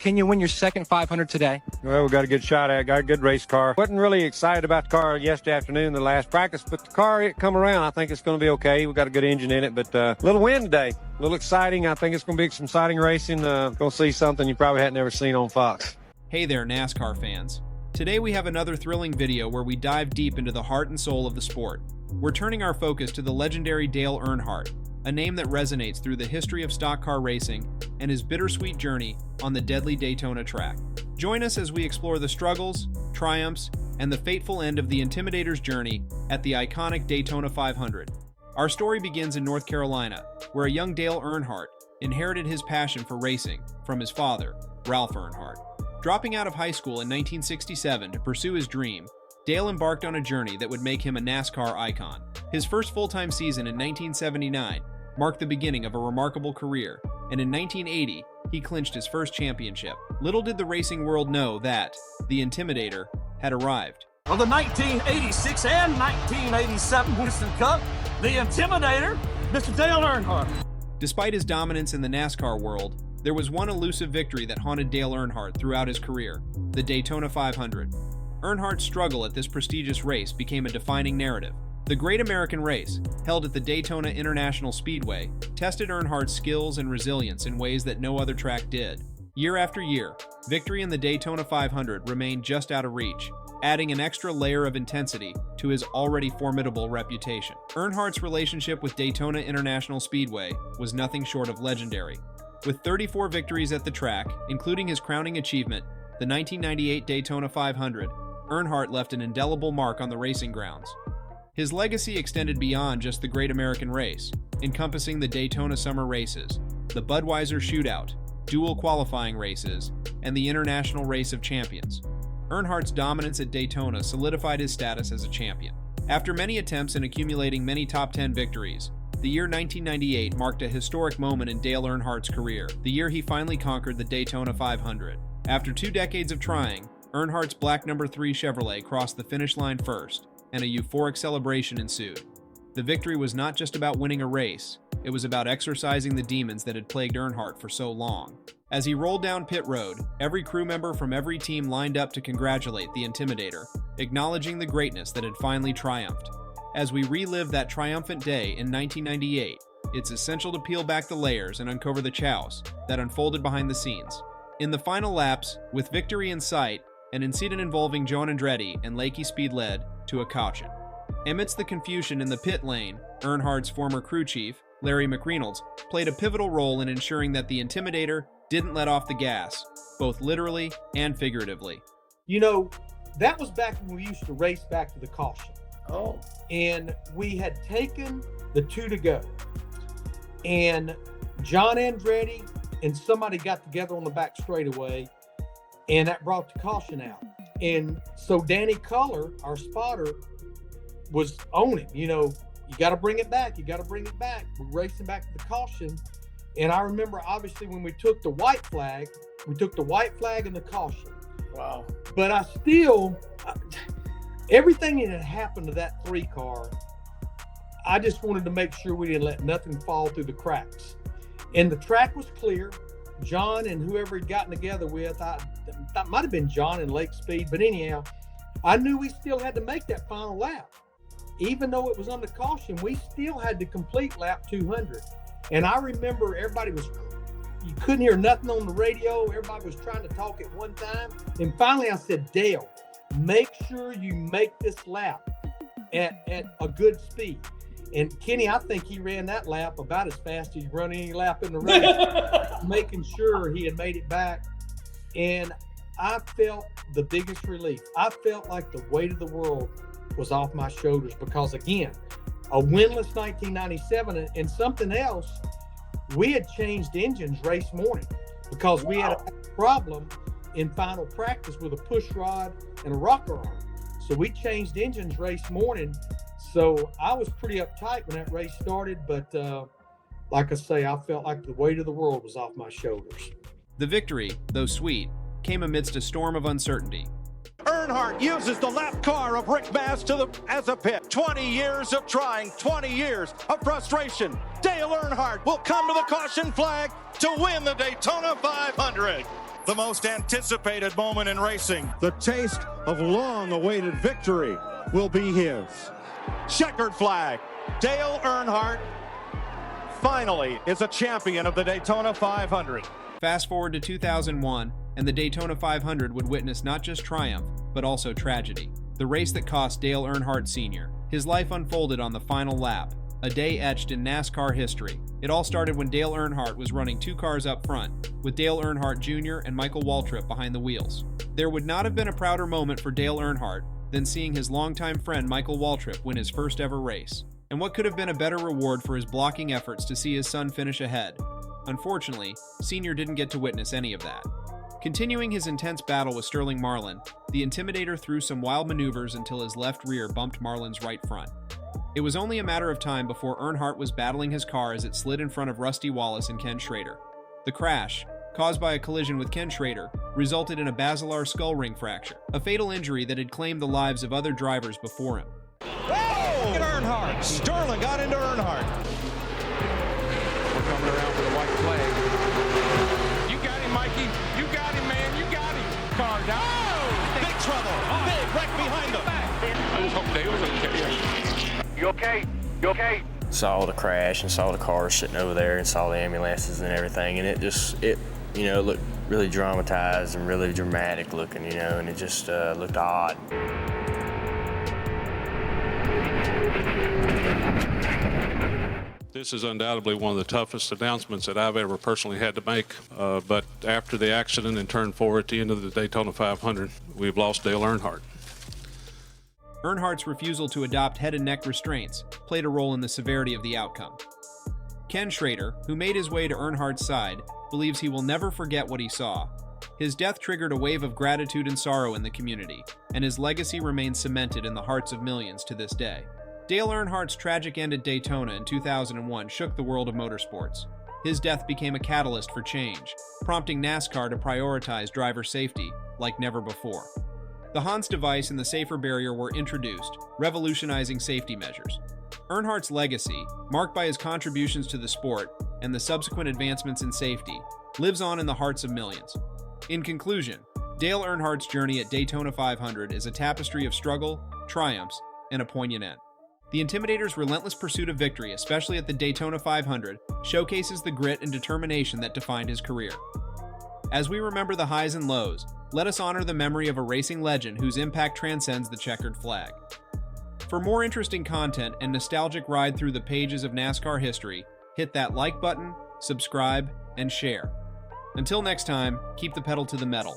Can you win your second 500 today? Well, we got a good shot at it. Got a good race car. Wasn't really excited about the car yesterday afternoon, the last practice, but the car, it come around. I think it's going to be okay. We got a good engine in it, but a little wind today. A little exciting. I think it's going to be some exciting racing. Going to see something you probably had never seen on Fox. Hey there, NASCAR fans. Today we have another thrilling video where we dive deep into the heart and soul of the sport. We're turning our focus to the legendary Dale Earnhardt, a name that resonates through the history of stock car racing and his bittersweet journey on the deadly Daytona track. Join us as we explore the struggles, triumphs, and the fateful end of the Intimidator's journey at the iconic Daytona 500. Our story begins in North Carolina, where a young Dale Earnhardt inherited his passion for racing from his father, Ralph Earnhardt. Dropping out of high school in 1967 to pursue his dream, Dale embarked on a journey that would make him a NASCAR icon. His first full-time season in 1979 marked the beginning of a remarkable career, and in 1980, he clinched his first championship. Little did the racing world know that the Intimidator had arrived. Of the 1986 and 1987 Winston Cup, the Intimidator, Mr. Dale Earnhardt. Despite his dominance in the NASCAR world, there was one elusive victory that haunted Dale Earnhardt throughout his career, the Daytona 500. Earnhardt's struggle at this prestigious race became a defining narrative. The Great American Race, held at the Daytona International Speedway, tested Earnhardt's skills and resilience in ways that no other track did. Year after year, victory in the Daytona 500 remained just out of reach, adding an extra layer of intensity to his already formidable reputation. Earnhardt's relationship with Daytona International Speedway was nothing short of legendary. With 34 victories at the track, including his crowning achievement, the 1998 Daytona 500, Earnhardt left an indelible mark on the racing grounds. His legacy extended beyond just the Great American Race, encompassing the Daytona Summer Races, the Budweiser Shootout, dual qualifying races, and the International Race of Champions. Earnhardt's dominance at Daytona solidified his status as a champion. After many attempts and accumulating many top 10 victories, the year 1998 marked a historic moment in Dale Earnhardt's career, the year he finally conquered the Daytona 500. After 2 decades of trying, Earnhardt's black No. 3 Chevrolet crossed the finish line first, and a euphoric celebration ensued. The victory was not just about winning a race, it was about exorcising the demons that had plagued Earnhardt for so long. As he rolled down pit road, every crew member from every team lined up to congratulate the Intimidator, acknowledging the greatness that had finally triumphed. As we relive that triumphant day in 1998, it's essential to peel back the layers and uncover the chaos that unfolded behind the scenes. In the final laps, with victory in sight, an incident involving Joan Andretti and Lakey Speed led to a caution. Amidst the confusion in the pit lane, Earnhardt's former crew chief, Larry McReynolds, played a pivotal role in ensuring that the Intimidator didn't let off the gas, both literally and figuratively. You know, that was back when we used to race back to the caution. Oh. And we had taken the 2 to go. And John Andretti and somebody got together on the back straightaway, and that brought the caution out. And so Danny Culler, our spotter, was on him. You know, you got to bring it back. You got to bring it back. We're racing back to the caution. And I remember, obviously, when we took the white flag and the caution. Wow. But I still, everything that had happened to that 3 car, I just wanted to make sure we didn't let nothing fall through the cracks. And the track was clear. John and whoever he'd gotten together with, that might have been John and Lake Speed, but anyhow, I knew we still had to make that final lap. Even though it was under caution, we still had to complete lap 200. And I remember you couldn't hear nothing on the radio. Everybody was trying to talk at one time. And finally I said, Dale, make sure you make this lap at a good speed. And Kenny, I think he ran that lap about as fast as you run any lap in the race, making sure he had made it back. And I felt the biggest relief. I felt like the weight of the world was off my shoulders because, again, a winless 1997 and something else, we had changed engines race morning because we had a problem in final practice with a push rod and a rocker arm. So we changed engines race morning. So I was pretty uptight when that race started, but like I say, I felt like the weight of the world was off my shoulders. The victory, though sweet, came amidst a storm of uncertainty. Earnhardt uses the lap car of Rick Mast as a pit. 20 years of trying, 20 years of frustration. Dale Earnhardt will come to the caution flag to win the Daytona 500. the most anticipated moment in racing. The taste of long-awaited victory will be his. Checkered flag. Dale Earnhardt finally is a champion of the Daytona 500. Fast forward to 2001, and the Daytona 500 would witness not just triumph, but also tragedy. The race that cost Dale Earnhardt Sr. His life unfolded on the final lap, a day etched in NASCAR history. It all started when Dale Earnhardt was running 2 cars up front, with Dale Earnhardt Jr. and Michael Waltrip behind the wheels. There would not have been a prouder moment for Dale Earnhardt than seeing his longtime friend Michael Waltrip win his first ever race. And what could have been a better reward for his blocking efforts to see his son finish ahead? Unfortunately, Sr. didn't get to witness any of that. Continuing his intense battle with Sterling Marlin, the Intimidator threw some wild maneuvers until his left rear bumped Marlin's right front. It was only a matter of time before Earnhardt was battling his car as it slid in front of Rusty Wallace and Ken Schrader. The crash, caused by a collision with Ken Schrader, resulted in a basilar skull ring fracture, a fatal injury that had claimed the lives of other drivers before him. Whoa! Earnhardt. Sterling got into Earnhardt. We're coming around for the white flag. You got him, Mikey. You got him, man. You got him. Car down. Oh! Big trouble. Big wreck behind him. I just hope Dale's okay. You okay? You okay? Saw the crash and saw the cars sitting over there and saw the ambulances and everything, and it looked really dramatized and really dramatic looking, and it just looked odd. This is undoubtedly one of the toughest announcements that I've ever personally had to make, but after the accident in turn 4 at the end of the Daytona 500, we've lost Dale Earnhardt. Earnhardt's refusal to adopt head and neck restraints played a role in the severity of the outcome. Ken Schrader, who made his way to Earnhardt's side, believes he will never forget what he saw. His death triggered a wave of gratitude and sorrow in the community, and his legacy remains cemented in the hearts of millions to this day. Dale Earnhardt's tragic end at Daytona in 2001 shook the world of motorsports. His death became a catalyst for change, prompting NASCAR to prioritize driver safety like never before. The Hans device and the safer barrier were introduced, revolutionizing safety measures. Earnhardt's legacy, marked by his contributions to the sport and the subsequent advancements in safety, lives on in the hearts of millions. In conclusion, Dale Earnhardt's journey at Daytona 500 is a tapestry of struggle, triumphs, and a poignant end. The Intimidator's relentless pursuit of victory, especially at the Daytona 500, showcases the grit and determination that defined his career. As we remember the highs and lows, let us honor the memory of a racing legend whose impact transcends the checkered flag. For more interesting content and nostalgic ride through the pages of NASCAR history, hit that like button, subscribe, and share. Until next time, keep the pedal to the metal.